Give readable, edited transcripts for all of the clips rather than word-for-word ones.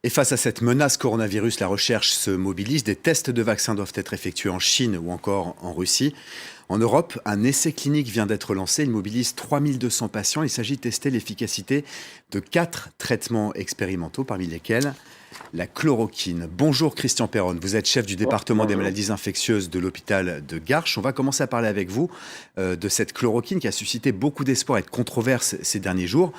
Et face à cette menace coronavirus, la recherche se mobilise. Des tests de vaccins doivent être effectués en Chine ou encore en Russie. En Europe, un essai clinique vient d'être lancé. Il mobilise 3200 patients. Il s'agit de tester l'efficacité de 4 traitements expérimentaux, parmi lesquels la chloroquine. Bonjour Christian Perron, vous êtes chef du département des Bonjour. maladies infectieuses de l'hôpital de Garches. On va commencer à parler avec vous de cette chloroquine qui a suscité beaucoup d'espoir et de controverses ces derniers jours.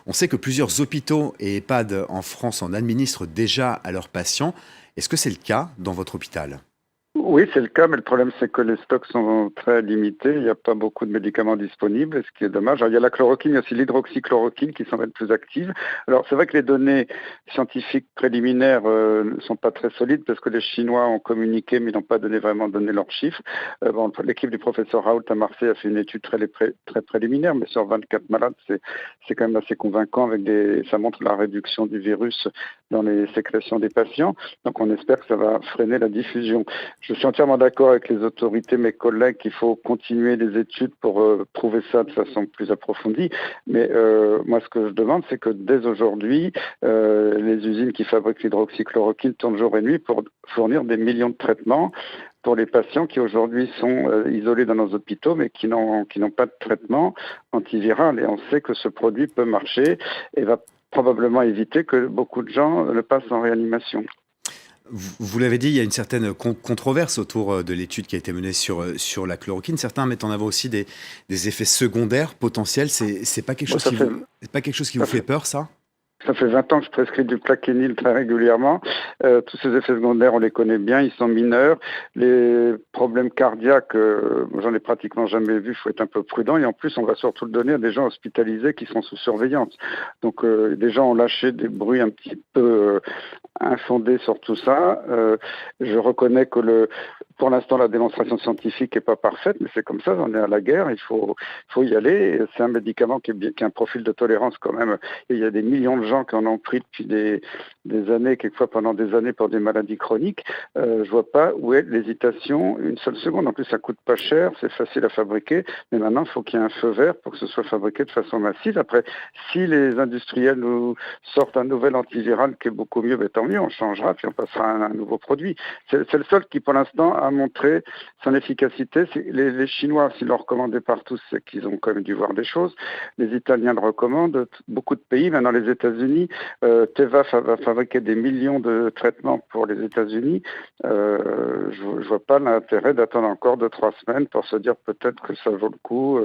On sait que plusieurs hôpitaux et EHPAD en France en administrent déjà à leurs patients. Est-ce que c'est le cas dans votre hôpital ? Oui, c'est le cas, mais le problème, c'est que les stocks sont très limités. Il n'y a pas beaucoup de médicaments disponibles, ce qui est dommage. Alors, il y a la chloroquine, il y a aussi l'hydroxychloroquine qui semble être plus active. Alors, c'est vrai que les données scientifiques préliminaires ne sont pas très solides parce que les Chinois ont communiqué, mais n'ont pas vraiment donné leurs chiffres. L'équipe du professeur Raoult à Marseille a fait une étude très préliminaire, mais sur 24 malades, c'est quand même assez convaincant. Ça montre la réduction du virus dans les sécrétions des patients. Donc, on espère que ça va freiner la diffusion. Je suis entièrement d'accord avec les autorités, mes collègues, qu'il faut continuer les études pour prouver ça de façon plus approfondie. Mais moi, ce que je demande, c'est que dès aujourd'hui, les usines qui fabriquent l'hydroxychloroquine tournent jour et nuit pour fournir des millions de traitements pour les patients qui aujourd'hui sont isolés dans nos hôpitaux, mais qui n'ont pas de traitement antiviral. Et on sait que ce produit peut marcher et va probablement éviter que beaucoup de gens le passent en réanimation. Vous l'avez dit, il y a une certaine controverse autour de l'étude qui a été menée sur la chloroquine. Certains mettent en avant aussi des effets secondaires potentiels. C'est pas quelque chose pas quelque chose qui vous fait peur, ça ? Ça fait 20 ans que je prescris du Plaquenil très régulièrement. Tous ces effets secondaires, on les connaît bien, ils sont mineurs. Les problèmes cardiaques, j'en ai pratiquement jamais vu, il faut être un peu prudent. Et en plus, on va surtout le donner à des gens hospitalisés qui sont sous surveillance. Donc, des gens ont lâché des bruits un petit peu infondés sur tout ça. Je reconnais que pour l'instant, la démonstration scientifique n'est pas parfaite, mais c'est comme ça, on est à la guerre, il faut y aller. C'est un médicament qui a un profil de tolérance quand même. Et il y a des millions de gens qui en ont pris depuis des années, quelquefois pendant des années pour des maladies chroniques. Je vois pas où est l'hésitation une seule seconde. En plus, ça coûte pas cher, c'est facile à fabriquer, mais maintenant, il faut qu'il y ait un feu vert pour que ce soit fabriqué de façon massive. Après, si les industriels nous sortent un nouvel antiviral qui est beaucoup mieux, ben, tant mieux, on changera, puis on passera à un nouveau produit. C'est le seul qui, pour l'instant, a montré son efficacité. Les Chinois, s'ils le recommandaient partout, c'est qu'ils ont quand même dû voir des choses. Les Italiens le recommandent, beaucoup de pays, maintenant les États-Unis. Teva va fabriquer des millions de traitements pour les États-Unis. Je vois pas l'intérêt d'attendre encore 2-3 semaines pour se dire peut-être que ça vaut le coup.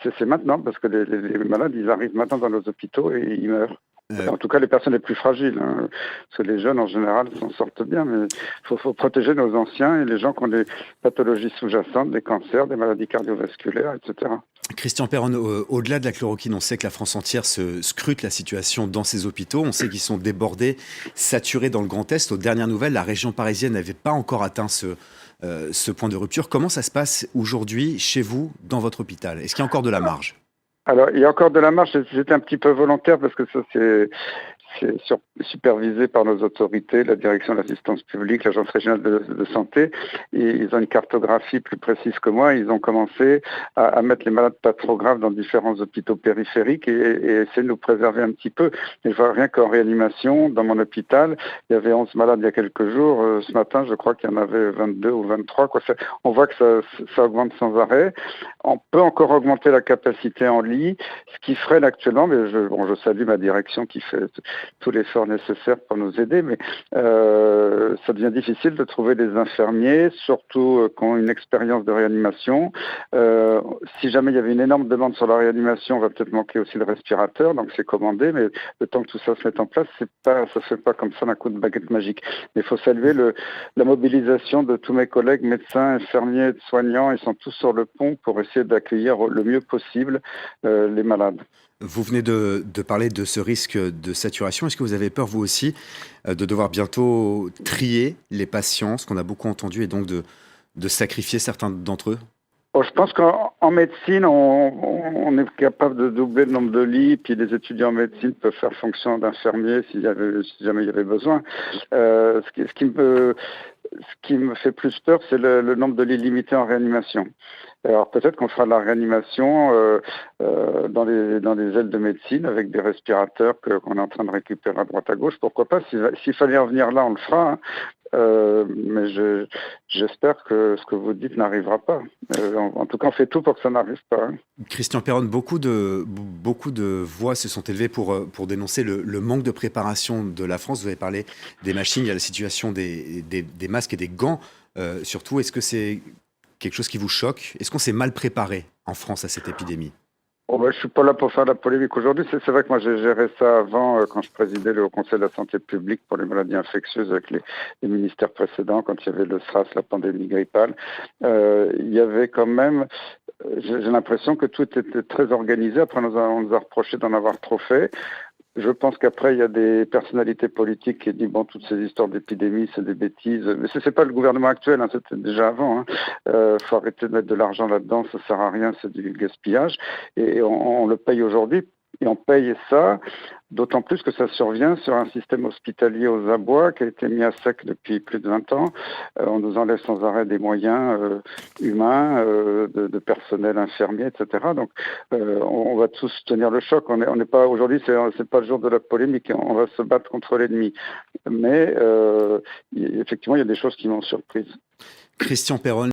C'est maintenant, parce que les malades, ils arrivent maintenant dans nos hôpitaux et ils meurent. En tout cas, les personnes les plus fragiles, hein, parce que les jeunes, en général, s'en sortent bien, mais il faut protéger nos anciens et les gens qui ont des pathologies sous-jacentes, des cancers, des maladies cardiovasculaires, etc. Christian Perron, au-delà de la chloroquine, on sait que la France entière scrute la situation dans ses hôpitaux. On sait qu'ils sont débordés, saturés dans le Grand Est. Aux dernières nouvelles, la région parisienne n'avait pas encore atteint ce point de rupture. Comment ça se passe aujourd'hui chez vous, dans votre hôpital ? Est-ce qu'il y a encore de la marge ? Alors, il y a encore de la marge, j'étais un petit peu volontaire parce que ça, c'est supervisé par nos autorités, la direction de l'assistance publique, l'agence régionale de santé. Et ils ont une cartographie plus précise que moi. Ils ont commencé à mettre les malades pas trop graves dans différents hôpitaux périphériques et essayer de nous préserver un petit peu. Et je vois rien qu'en réanimation, dans mon hôpital, il y avait 11 malades il y a quelques jours. Ce matin, je crois qu'il y en avait 22 ou 23. On voit que ça augmente sans arrêt. On peut encore augmenter la capacité en lit, ce qui freine actuellement, mais je salue ma direction qui fait tout l'effort nécessaire pour nous aider, mais ça devient difficile de trouver des infirmiers, surtout qui ont une expérience de réanimation. Si jamais il y avait une énorme demande sur la réanimation, on va peut-être manquer aussi le respirateur, donc c'est commandé, mais le temps que tout ça se mette en place, ça se fait pas comme ça d'un coup de baguette magique. Mais il faut saluer la mobilisation de tous mes collègues, médecins, infirmiers, soignants, ils sont tous sur le pont pour essayer d'accueillir le mieux possible les malades. Vous venez de parler de ce risque de saturation. Est-ce que vous avez peur, vous aussi, de devoir bientôt trier les patients, ce qu'on a beaucoup entendu, et donc de sacrifier certains d'entre eux ? Bon, je pense qu'en médecine, on est capable de doubler le nombre de lits, puis les étudiants en médecine peuvent faire fonction d'infirmiers si jamais il y avait besoin. Ce qui me fait plus peur, c'est le nombre de lits limités en réanimation. Alors peut-être qu'on fera de la réanimation dans les ailes de médecine avec des respirateurs qu'on est en train de récupérer à droite à gauche. Pourquoi pas? S'il fallait en venir là, on le fera. Hein. Mais j'espère que ce que vous dites n'arrivera pas. En tout cas, on fait tout pour que ça n'arrive pas. Hein. Christian Perron, beaucoup de voix se sont élevées pour dénoncer le manque de préparation de la France. Vous avez parlé des machines, il y a la situation des masques et des gants. Surtout, est-ce que c'est quelque chose qui vous choque? Est-ce qu'on s'est mal préparé en France à cette épidémie? Oh ben, je suis pas là pour faire de la polémique aujourd'hui. C'est vrai que moi j'ai géré ça avant quand je présidais le Haut Conseil de la santé publique pour les maladies infectieuses avec les ministères précédents, quand il y avait le SRAS, la pandémie grippale. Il y avait quand même, j'ai l'impression que tout était très organisé. Après on nous a reproché d'en avoir trop fait. Je pense qu'après, il y a des personnalités politiques qui disent bon, toutes ces histoires d'épidémie, c'est des bêtises. Mais c'est pas le gouvernement actuel, hein, c'était déjà avant. Hein. Faut arrêter de mettre de l'argent là-dedans, ça sert à rien, c'est du gaspillage. Et on le paye aujourd'hui. Et on paye ça, d'autant plus que ça survient sur un système hospitalier aux abois qui a été mis à sec depuis plus de 20 ans. On nous enlève sans arrêt des moyens humains, de personnel infirmier, etc. Donc, on va tous tenir le choc. On n'est pas aujourd'hui, c'est pas le jour de la polémique. On va se battre contre l'ennemi. Mais effectivement, il y a des choses qui m'ont surprise. Christian Perron.